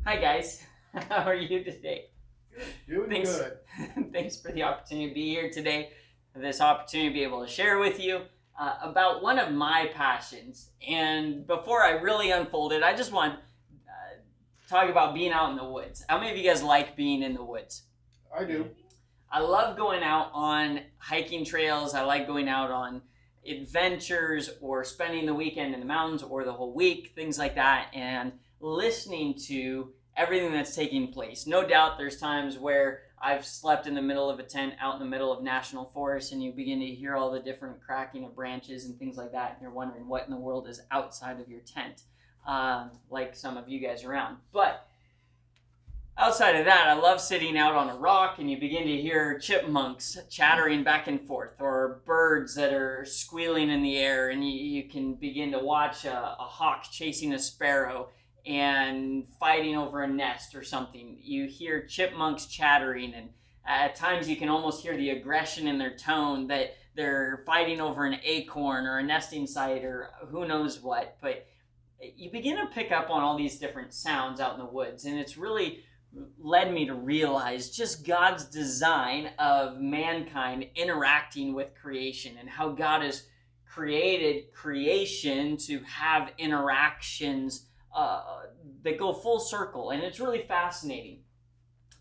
Hi guys, how are you today? Doing Thanks, good. thanks for the opportunity to be here today. This opportunity to be able to share with you about one of my passions. And before I really unfold it, I just want to talk about being out in the woods. How many of you guys like being in the woods? I do. I love going out on hiking trails. I like going out on adventures or spending the weekend in the mountains or the whole week, things like that, and listening to everything that's taking place. No doubt there's times where I've slept in the middle of a tent out in the middle of national forest and you begin to hear all the different cracking of branches and things like that, and you're wondering what in the world is outside of your tent, like some of you guys around. But outside of that, I love sitting out on a rock and you begin to hear chipmunks chattering back and forth or birds that are squealing in the air, and you can begin to watch a hawk chasing a sparrow and fighting over a nest or something. You hear chipmunks chattering, and at times you can almost hear the aggression in their tone that they're fighting over an acorn or a nesting site or who knows what. But you begin to pick up on all these different sounds out in the woods, and it's really led me to realize just God's design of mankind interacting with creation and how God has created creation to have interactions that go full circle. And it's really fascinating.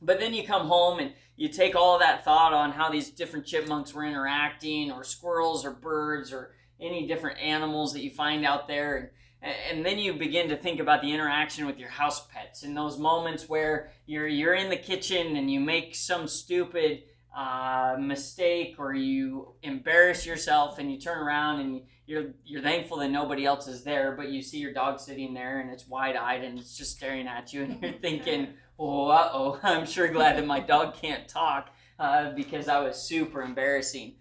But then you come home and you take all of that thought on how these different chipmunks were interacting, or squirrels, or birds, or any different animals that you find out there. And then you begin to think about the interaction with your house pets in those moments where you're in the kitchen and you make some stupid mistake, or you embarrass yourself and you turn around and you're thankful that nobody else is there, but you see your dog sitting there and it's wide-eyed and it's just staring at you, and you're thinking, oh, I'm sure glad that my dog can't talk because that was super embarrassing.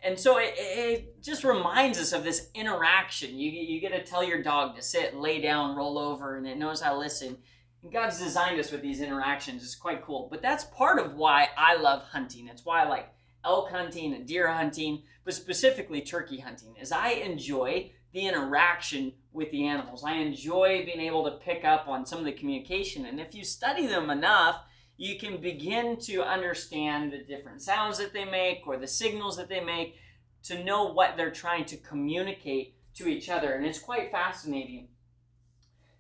And so it just reminds us of this interaction. You get to tell your dog to sit, lay down, roll over, and it knows how to listen. And God's designed us with these interactions. It's quite cool. But that's part of why I love hunting. It's why I like elk hunting and deer hunting, but specifically turkey hunting, is I enjoy the interaction with the animals. I enjoy being able to pick up on some of the communication. And if you study them enough, you can begin to understand the different sounds that they make or the signals that they make to know what they're trying to communicate to each other. And it's quite fascinating.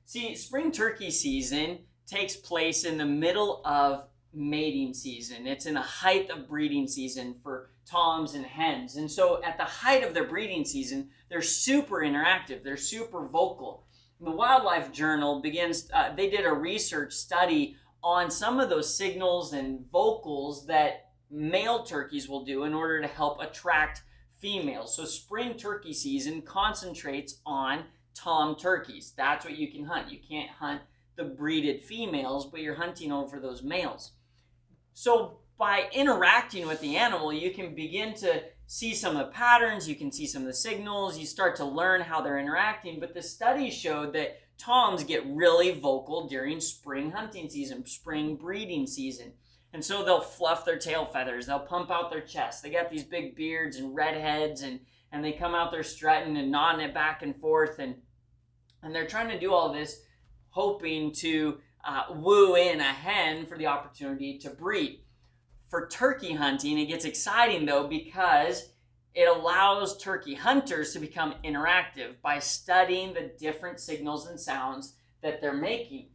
See, spring turkey season takes place in the middle of mating season. It's in the height of breeding season for toms and hens. And so at the height of their breeding season, they're super interactive. They're super vocal. The Wildlife Journal they did a research study on some of those signals and vocals that male turkeys will do in order to help attract females. So spring turkey season concentrates on tom turkeys. That's what you can hunt. You can't hunt the breeded females, but you're hunting over those males. So by interacting with the animal, you can begin to see some of the patterns, you can see some of the signals, you start to learn how they're interacting. But the study showed that toms get really vocal during spring hunting season, spring breeding season. And so they'll fluff their tail feathers, they'll pump out their chest. They got these big beards and red heads, and they come out there strutting and nodding it back and forth. And they're trying to do all this hoping to woo in a hen for the opportunity to breed. For turkey hunting, it gets exciting though, because it allows turkey hunters to become interactive by studying the different signals and sounds that they're making.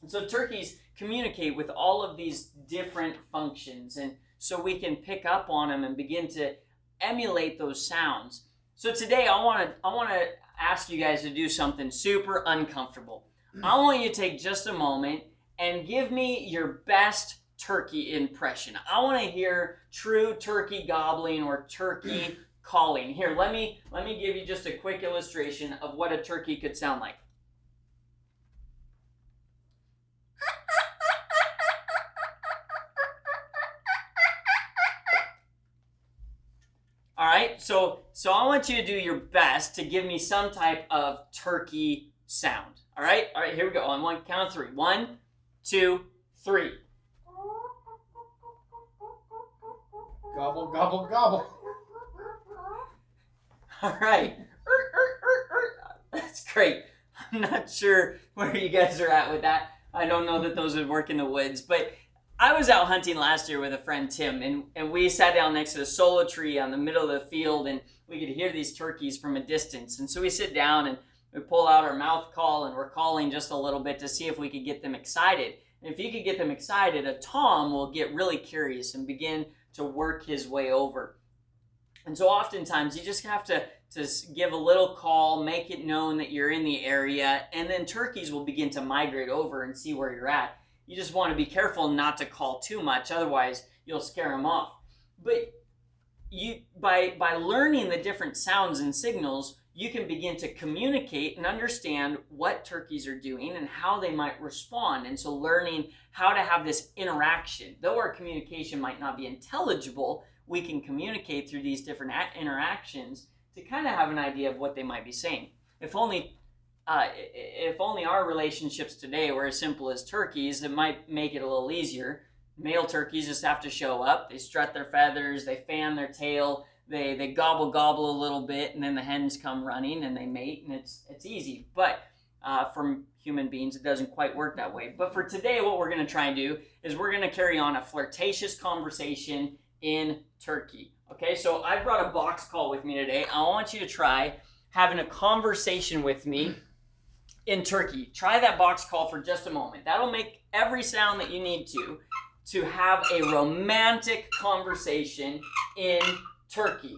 And so turkeys communicate with all of these different functions, and so we can pick up on them and begin to emulate those sounds. So today I want to ask you guys to do something super uncomfortable. I want you to take just a moment and give me your best turkey impression. I want to hear true turkey gobbling or turkey calling. Here, let me give you just a quick illustration of what a turkey could sound like. All right, so I want you to do your best to give me some type of turkey sound. All right, here we go. On one count of three. 1, 2, 3. Gobble, gobble, gobble. All right. That's great. I'm not sure where you guys are at with that. I don't know that those would work in the woods, but I was out hunting last year with a friend, Tim, and we sat down next to a solo tree on the middle of the field, and we could hear these turkeys from a distance. And so we sit down and we pull out our mouth call, and we're calling just a little bit to see if we could get them excited. And if you could get them excited, a tom will get really curious and begin to work his way over. And so oftentimes you just have to give a little call, make it known that you're in the area, and then turkeys will begin to migrate over and see where you're at. You just want to be careful not to call too much, otherwise you'll scare them off. But by learning the different sounds and signals, you can begin to communicate and understand what turkeys are doing and how they might respond. And so learning how to have this interaction. Though our communication might not be intelligible, we can communicate through these different interactions to kind of have an idea of what they might be saying. If only our relationships today were as simple as turkeys, it might make it a little easier. Male turkeys just have to show up. They strut their feathers, they fan their tail, they gobble a little bit, and then the hens come running and they mate, and it's easy. But for human beings, it doesn't quite work that way. But for today, what we're going to try and do is we're going to carry on a flirtatious conversation in turkey. Okay, so I brought a box call with me today. I want you to try having a conversation with me in turkey. Try that box call for just a moment. That'll make every sound that you need to have a romantic conversation in turkey.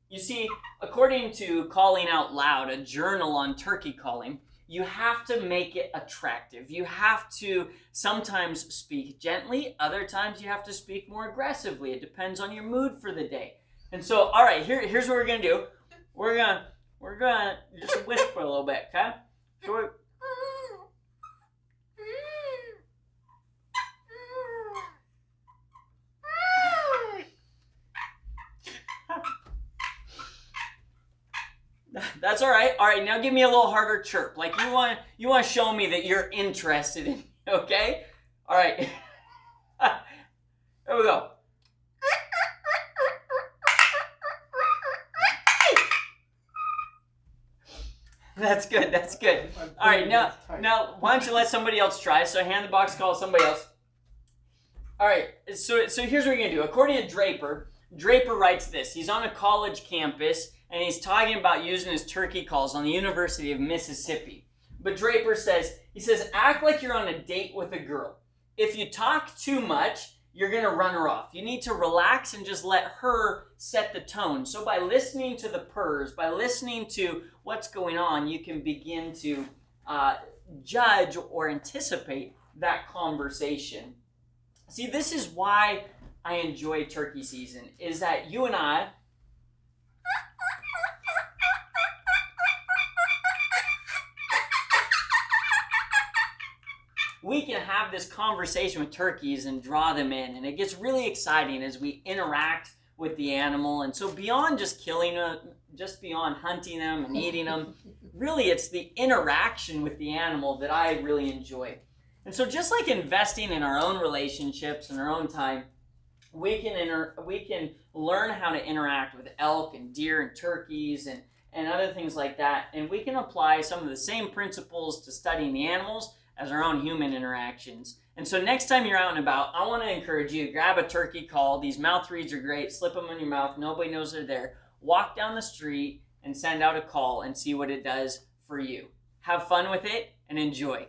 You see, according to Calling Out Loud, a journal on turkey calling, you have to make it attractive. You have to sometimes speak gently. Other times you have to speak more aggressively. It depends on your mood for the day. And so, all right, here's what we're going to do. We're gonna just whisper a little bit, okay? So that's all right. All right, now give me a little harder chirp. Like you want to show me that you're interested in me, okay? All right. Here we go. That's good. All right, now why don't you let somebody else try? So hand the box call to somebody else. All right, so here's what you're going to do. According to Draper writes this. He's on a college campus, and he's talking about using his turkey calls on the University of Mississippi. But Draper says, act like you're on a date with a girl. If you talk too much, you're going to run her off. You need to relax and just let her set the tone. So by listening to the purrs, by listening to what's going on, you can begin to judge or anticipate that conversation. See, this is why I enjoy turkey season, is that you and I we can have this conversation with turkeys and draw them in, and it gets really exciting as we interact with the animal. And so beyond just killing them, just beyond hunting them and eating them, really it's the interaction with the animal that I really enjoy. And so just like investing in our own relationships and our own time, we can learn how to interact with elk and deer and turkeys and other things like that. And we can apply some of the same principles to studying the animals as our own human interactions. And so next time you're out and about, I want to encourage you to grab a turkey call. These mouth reeds are great. Slip them in your mouth. Nobody knows they're there. Walk down the street and send out a call and see what it does for you. Have fun with it and enjoy.